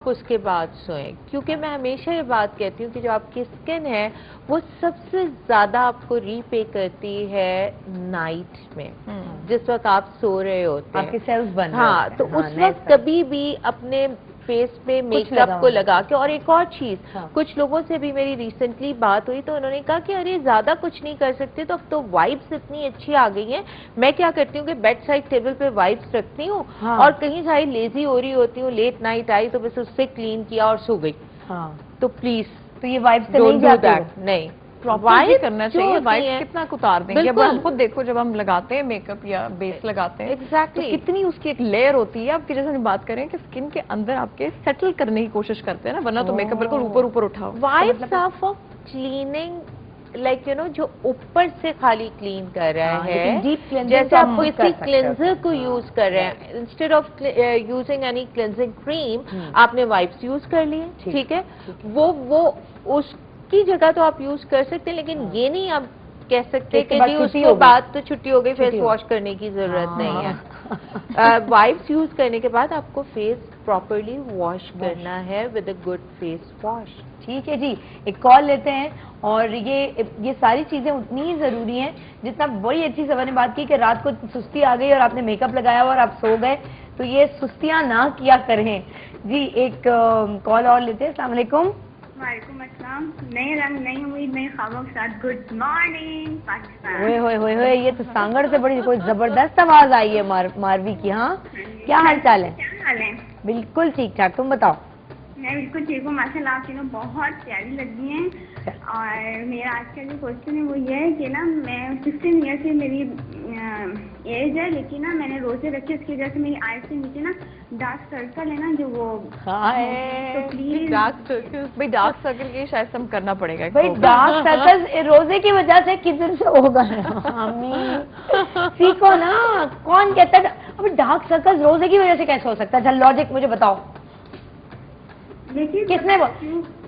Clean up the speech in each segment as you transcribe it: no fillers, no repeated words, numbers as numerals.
اس کے بعد سوئیں، کیونکہ میں ہمیشہ یہ بات کہتی ہوں کہ جو آپ کی اسکن ہے وہ سب سے زیادہ آپ کو ری پے کرتی ہے نائٹ میں، جس وقت آپ سو رہے ہوتے ہیں، آپ کے سیلز بن رہے ہاں، ہوتے ہیں، تو اس وقت کبھی بھی اپنے فیس پہ میک اپ کو لگا کے. اور ایک اور چیز، کچھ لوگوں سے بھی میری ریسنٹلی بات ہوئی تو انہوں نے کہا کہ ارے زیادہ کچھ نہیں کر سکتے، تو اب تو وائپس اتنی اچھی آ گئی ہیں. میں کیا کرتی ہوں کہ بیڈ سائڈ ٹیبل پہ وائپس رکھتی ہوں اور کہیں جائے لیزی ہو رہی ہوتی ہوں، لیٹ نائٹ آئی تو بس اس سے کلین کیا اور سو گئی. تو پلیز تو یہ وائپس سے نہیں جاتے نہیں پراپر کرنا چاہیے. وائپس کتنا اتار دیں گے؟ اب ہم خود دیکھو جب ہم لگاتے ہیں میک اپ یا بیس لگاتے ہیں تو کتنی اس کی ایک لیئر ہوتی ہے. آپ کی جیسے بات کریں کہ اسکن کے اندر آپ کے سیٹل کرنے کی کوشش کرتے ہیں نا، ورنہ تو میک اپ بالکل اوپر اوپر اٹھاؤ. Wipes are for cleaning, like you know جو اوپر سے خالی کلین کر رہا ہے، جیسے آپ کسی کلینزر کو یوز کر رہے ہیں، instead of using any cleansing cream آپ نے وائپس یوز کر لیے، ٹھیک ہے، وہ اس کی جگہ تو آپ یوز کر سکتے ہیں، لیکن یہ نہیں آپ کہہ سکتے کہ جی اس کے بعد تو چھٹی ہو گئی، فیس واش کرنے کی ضرورت نہیں ہے. وائپس یوز کرنے کے بعد آپ کو فیس پراپرلی واش کرنا ہے with a good face wash. ٹھیک ہے جی، ایک کال لیتے ہیں. اور یہ ساری چیزیں اتنی ہی ضروری ہیں جتنا بڑی اچھی صبح نے بات کی کہ رات کو سستی آ گئی اور آپ نے میک اپ لگایا اور آپ سو گئے، تو یہ سستیاں نہ کیا کریں. جی ایک کال اور لیتے ہیں. السلام علیکم. وعلیکم السلام. نئے رنگ نئی امید نئے خوابوں کے ساتھ گڈ مارننگ پاکستان. ہوئے یہ تو سانگڑ سے بڑی کوئی زبردست آواز آئی ہے ماروی کی. ہاں کیا حال چال ہے؟ کیا حال ہے؟ بالکل ٹھیک ٹھاک، تم بتاؤ. میں بالکل ٹھیک ہوں ماشاء اللہ. آپ تینوں بہت پیاری لگی ہیں. اور میرا آج کا جو کوشچن ہے وہ یہ ہے کہ نا میں 16 ایئر سے میری ایج ہے، لیکن نا میں نے روزے رکھے، اس کی وجہ سے میری آئز کے نیچے نا ڈارک سرکل ہے نا جو وہ ڈارک سرکل کی شاید ہم کرنا پڑے گا. بھائی ڈارک سرکل روزے کی وجہ سے کدھر سے ہوگا؟ سیکھو نا. کون کہتا ہے اب ڈارک سرکل روزے کی وجہ سے کیسے ہو سکتا ہے؟ چل لاجک مجھے بتاؤ. کس نے؟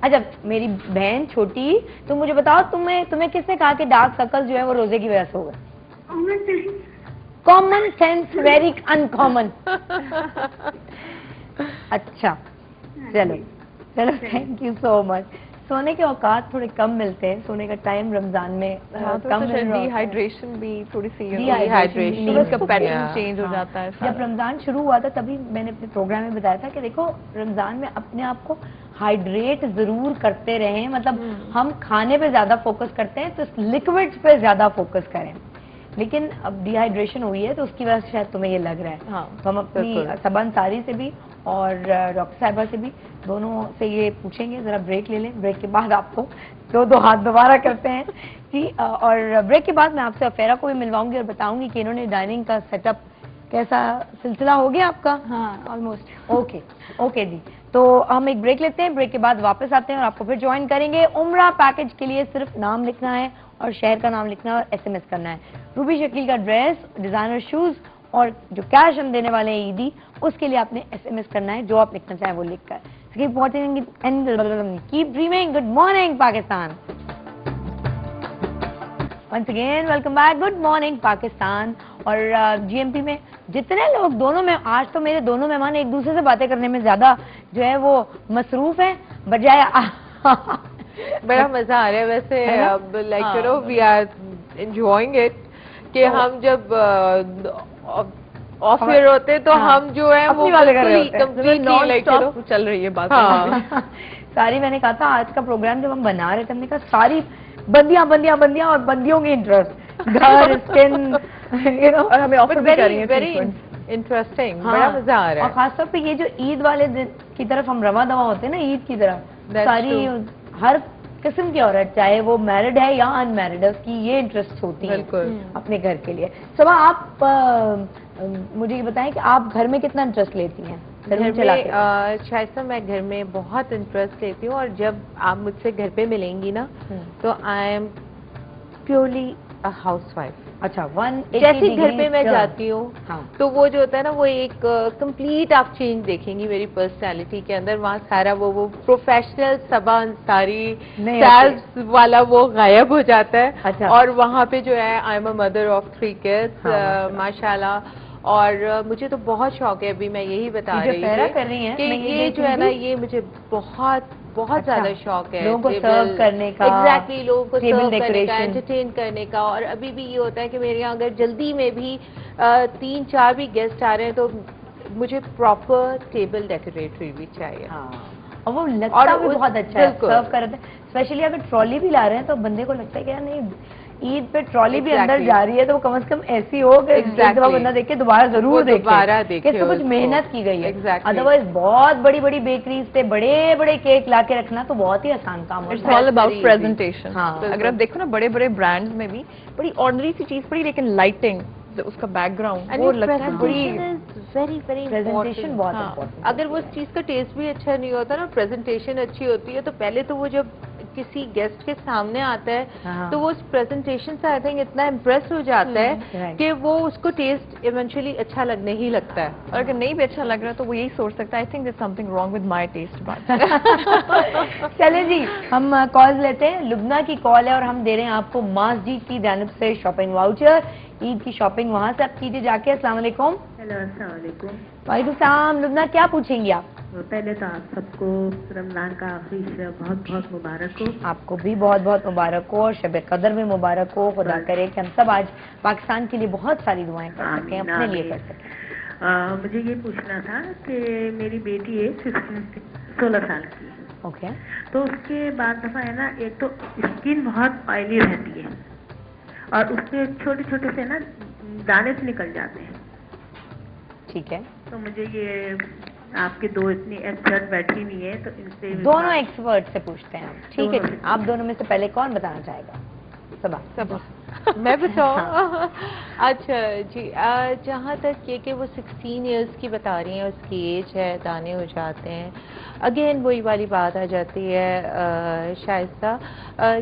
اچھا میری بہن چھوٹی، تم مجھے بتاؤ تمہیں کس نے کہا کہ ڈارک سرکل جو ہے وہ روزے کی وجہ سے ہوگا؟ Common sense very uncommon. اچھا چلو تھینک یو سو مچ. سونے کے اوقات تھوڑے کم ملتے ہیں، سونے کا ٹائم رمضان میں کم مل رہا ہے. ڈی ہائیڈریشن بھی تھوڑی سی، نیند کا پیٹرن چینج ہو جاتا ہے. جب رمضان شروع ہوا تھا تبھی میں نے اپنے پروگرام میں بتایا تھا کہ دیکھو رمضان میں اپنے آپ کو ہائیڈریٹ ضرور کرتے رہیں. مطلب ہم کھانے پہ زیادہ فوکس کرتے ہیں تو لیکوڈز پہ زیادہ فوکس کریں، لیکن اب ڈی ہائیڈریشن ہوئی ہے تو اس کی وجہ سے شاید تمہیں یہ لگ رہا ہے. تو ہم اپنی صبا انصاری سے بھی اور ڈاکٹر صاحبہ سے بھی دونوں سے یہ پوچھیں گے. ذرا بریک لے لیں، بریک کے بعد آپ کو دو ہاتھ دوبارہ کرتے ہیں جی. اور بریک کے بعد میں آپ سے افیرا کو بھی ملواؤں گی اور بتاؤں گی کہ انہوں نے ڈائننگ کا سیٹ اپ کیسا سلسلہ ہو گیا آپ کا. ہاں آلموسٹ. اوکے جی. تو ہم ایک بریک لیتے ہیں، بریک کے بعد واپس آتے ہیں اور آپ کو پھر جوائن کریں گے. عمرہ پیکج کے لیے صرف نام لکھنا ہے اور شہر کا نام لکھنا ہے اور ایس ایم ایس کرنا ہے. روبی شکیل کا ڈریس، ڈیزائنر شوز اور جو کیش ہم دینے والے ہیں عیدی، اس کے لیے آپ نے ایس ایم ایس کرنا ہے. جو آپ لکھنا چاہیں وہ لکھ کر. Keep dreaming. Good morning Pakistan. Once again welcome back. Good morning Pakistan. اور جی ایم پی میں جتنے لوگ دونوں میں آج تو میرے دونوں مہمان ایک دوسرے سے باتیں کرنے میں زیادہ جو ہے وہ مصروف ہیں بجائے بڑا مزہ آ رہا ہے ویسے. اب like you know we are enjoying it کہ ہم جب آف ایئر ہوتے تو ہم جو ہے وہ چل رہی ہے بات. ساری میں نے کہا تھا آج کا پروگرام جب ہم بنا رہے تھے ہم نے کہا ساری بندیاں بندیاں بندیاں اور بندیوں کی انٹرسٹ گھر اسکن اور ہمیں آفر بھی کر رہی ہیں. Very interesting. بڑا مزہ آ رہا ہے. اور خاص طور پہ یہ جو عید والے دن کی طرف ہم رواں دواں ہوتے ہیں نا عید کی طرف، ساری ہر قسم کی عورت چاہے وہ میرڈ ہے یا ان میرڈ ہے اس کی یہ انٹرسٹ ہوتی ہے اپنے گھر کے لیے. صبح آپ مجھے یہ بتائیں کہ آپ گھر میں کتنا انٹرسٹ لیتی ہیں؟ شائستہ میں گھر میں بہت انٹرسٹ لیتی ہوں، اور جب آپ مجھ سے گھر پہ ملیں گی نا تو I am purely house wife. اچھا جیسے گھر پہ میں جاتی ہوں تو وہ جو ہوتا ہے نا وہ ایک کمپلیٹ آپ چینج دیکھیں گی میری پرسنالٹی کے اندر. وہاں سارا وہ پروفیشنل صبا انصاری سیلز والا وہ غائب ہو جاتا ہے. اور وہاں پہ جو ہے I am a mother of 3 kids ماشاء اللہ. اور مجھے تو بہت شوق ہے، ابھی میں یہی بتا رہی ہوں کہ یہ جو ہے نا یہ مجھے بہت زیادہ شوق ہے لوگوں کو سرو کرنے کا، ایگزیکٹلی لوگوں کو سرو کرنے کا، انٹرٹین کرنے کا. اور ابھی بھی یہ ہوتا ہے کہ میرے یہاں اگر جلدی میں بھی 3-4 بھی گیسٹ آ رہے ہیں تو مجھے پراپر ٹیبل ڈیکوریٹ ہوئی بھی چاہیے. اور وہ لگتا بھی بہت اچھا ہے سرو کرتے ہیں. اسپیشلی اگر ٹرالی بھی لا رہے ہیں تو بندے کو لگتا ہے کہ نہیں عید پہ ٹرالی بھی اندر جا رہی ہے تو وہ کم از کم ایسی ہو کہ ایک دفعہ بندہ دیکھ کے دوبارہ ضرور دیکھے کہ اس میں کچھ محنت کی گئی ہے. ادروائز بہت بڑی بڑی بیکریز سے بڑے بڑے کیک لا کے رکھنا تو بہت ہی آسان کام ہے. It's all about presentation. اگر آپ دیکھو نا بڑے بڑے برانڈز میں بھی بڑی آرڈنری سی چیز پڑی لیکن لائٹنگ اس کا بیک گراؤنڈ وہ لگتا ہے بڑی پریزنٹیشن بہت امپورٹنٹ. اگر وہ چیز کا ٹیسٹ بھی اچھا نہیں ہوتا نا، پریزنٹیشن اچھی ہوتی ہے تو پہلے تو وہ جب کسی گیسٹ کے سامنے آتا ہے تو وہ اس پریزنٹیشن سے آئی تھنک اتنا امپریس ہو جاتا ہے کہ وہ اس کو ٹیسٹ ایونچولی اچھا لگنے ہی لگتا ہے. اور اگر نہیں بھی اچھا لگ رہا تو وہ یہی سوچ سکتا ہے I think there some thing wrong with my test but. چلے جی ہم کال لیتے ہیں. لبنہ کی کال ہے اور ہم دے رہے ہیں آپ کو ماسجد کی جانب سے شاپنگ واؤچر. عید کی شاپنگ وہاں سے آپ کیجیے جا کے. السلام علیکم. ہیلو السلام علیکم. وعلیکم السلام. لبنہ کیا پوچھیں گی آپ؟ پہلے تو آپ سب کو رمضان کا آخری حصہ بہت بہت مبارک ہو. آپ کو بھی بہت بہت مبارک ہو اور شب قدر میں مبارک ہو. خدا کرے کہ ہم سب آج پاکستان کے لیے بہت ساری دعائیں کر سکیں، اپنے لیے کر سکیں. مجھے یہ پوچھنا تھا کہ میری بیٹی ہے 16 سال کی. اوکے. تو اس کے بعد دفعہ ہے نا ایک تو اسکن بہت آئلی رہتی ہے اور اس کے چھوٹے چھوٹے سے نا دانے سے نکل جاتے ہیں. ٹھیک ہے. تو مجھے یہ آپ کے دو اتنی ایکسپرٹ بیٹھی نہیں ہے تو ان سے دونوں ایکسپرٹ سے پوچھتے ہیں. ٹھیک ہے جی. آپ دونوں میں سے پہلے کون بتانا چاہے گا؟ صبا میں بتاؤں؟ اچھا جی. جہاں تک یہ کہ وہ 16 ایئرس کی بتا رہی ہیں، اس کی ایج ہے، دانے ہو جاتے ہیں. اگین وہی والی بات آ جاتی ہے شائستہ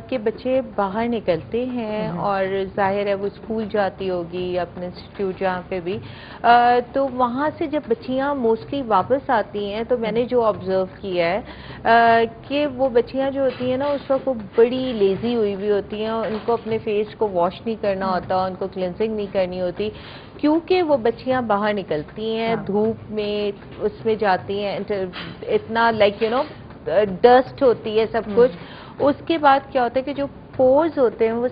کہ بچے باہر نکلتے ہیں اور ظاہر ہے وہ اسکول جاتی ہوگی اپنے انسٹیٹیوٹ جہاں پہ بھی، تو وہاں سے جب بچیاں موسٹلی واپس آتی ہیں تو میں نے جو آبزرو کیا ہے کہ وہ بچیاں جو ہوتی ہیں نا اس وقت وہ بڑی لیزی ہوئی ہوئی ہوتی ہیں. ان کو اپنے فیس کو واش نہیں کرنا ہوتا، ان کو کلینزنگ نہیں کرنی ہوتی، کیونکہ وہ بچیاں باہر نکلتی ہیں دھوپ میں، اس میں جاتی ہیں، اتنا لائک یو نو ڈسٹ ہوتی ہے سب کچھ. اس کے بعد کیا ہوتا ہے کہ جو پورز ہوتے ہیں وہ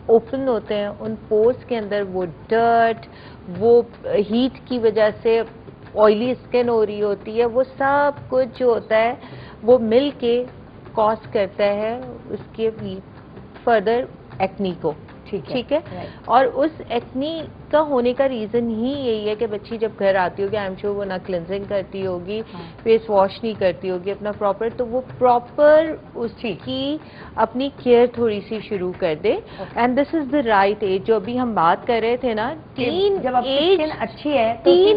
اوپن ہوتے ہیں، ان پورز کے اندر وہ ڈرٹ، وہ ہیٹ کی وجہ سے آئلی اسکن ہو رہی ہوتی ہے، وہ سب کچھ جو ہوتا ہے وہ مل کے کاز کرتا ہے اس کے فردر ایکنی کو. ٹھیک ہے. اور اس ایکنی کا ہونے کا ریزن ہی یہی ہے کہ بچی جب گھر آتی ہوگی، آئی ایم شیور وہ نہ کلینزنگ کرتی ہوگی، فیس واش نہیں کرتی ہوگی اپنا پراپر، تو وہ پراپر اس کی اپنی کیئر تھوڑی سی شروع کر دے. And this is the right age. جو ابھی ہم بات کر رہے تھے نا، تین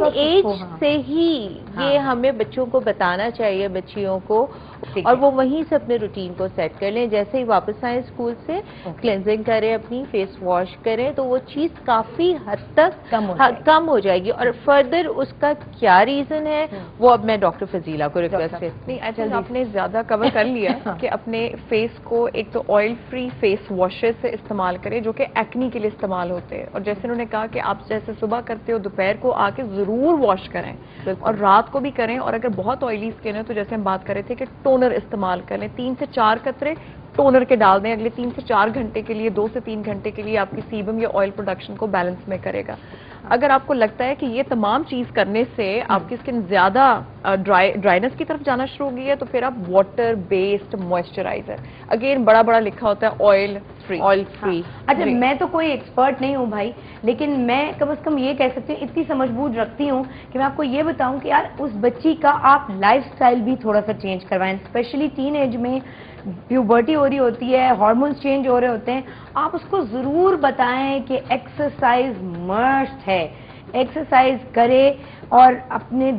ایج سے ہی یہ ہمیں بچوں کو بتانا چاہیے، بچیوں کو، اور وہ وہیں سے اپنے روٹین کو سیٹ کر لیں. جیسے ہی واپس آئیں اسکول سے، کلینزنگ کریں، اپنی فیس واش کریں، تو وہ چیز کافی حد تک کم ہو جائے گی. اور فردر اس کا کیا ریزن ہے وہ اب میں ڈاکٹر فضیلہ کو ریکویسٹ کرتی ہوں. آپ نے زیادہ کور کر لیا کہ اپنے فیس کو ایک تو آئل فری فیس واشر سے استعمال کریں جو کہ ایکنی کے لیے استعمال ہوتے ہیں. اور جیسے انہوں نے کہا کہ آپ جیسے صبح کرتے ہو دوپہر کو آ کے ضرور واش کریں اور رات کو بھی کریں. اور اگر بہت آئلی اسکن ہے تو جیسے ہم بات کر رہے تھے کہ ٹونر استعمال کریں. 3 سے 4 قطرے ٹونر کے ڈال دیں اگلے 3 سے 4 گھنٹے کے لیے. 2 سے 3 گھنٹے کے لیے آپ کی سیبم یا آئل پروڈکشن کو بیلنس میں کرے گا. اگر آپ کو لگتا ہے کہ یہ تمام چیز کرنے سے آپ کی اسکن زیادہ ڈرائنس کی طرف جانا شروع ہو گئی ہے تو پھر آپ واٹر بیسڈ موئسچرائزر، اگین بڑا بڑا لکھا ہوتا ہے آئل فری. اچھا میں تو کوئی ایکسپرٹ نہیں ہوں بھائی، لیکن میں کم از کم یہ کہہ سکتی ہوں، اتنی سمجھ بوجھ رکھتی ہوں کہ میں آپ کو یہ بتاؤں کہ یار اس بچی کا آپ لائف سٹائل بھی تھوڑا سا چینج کروائیں. اسپیشلی ٹین ایج میں پیوبرٹی ہو رہی ہوتی ہے، ہارمونز چینج ہو رہے ہوتے ہیں. آپ اس کو ضرور بتائیں کہ ایکسرسائز مسٹ ہے، ایکسرسائز کرے اور اپنے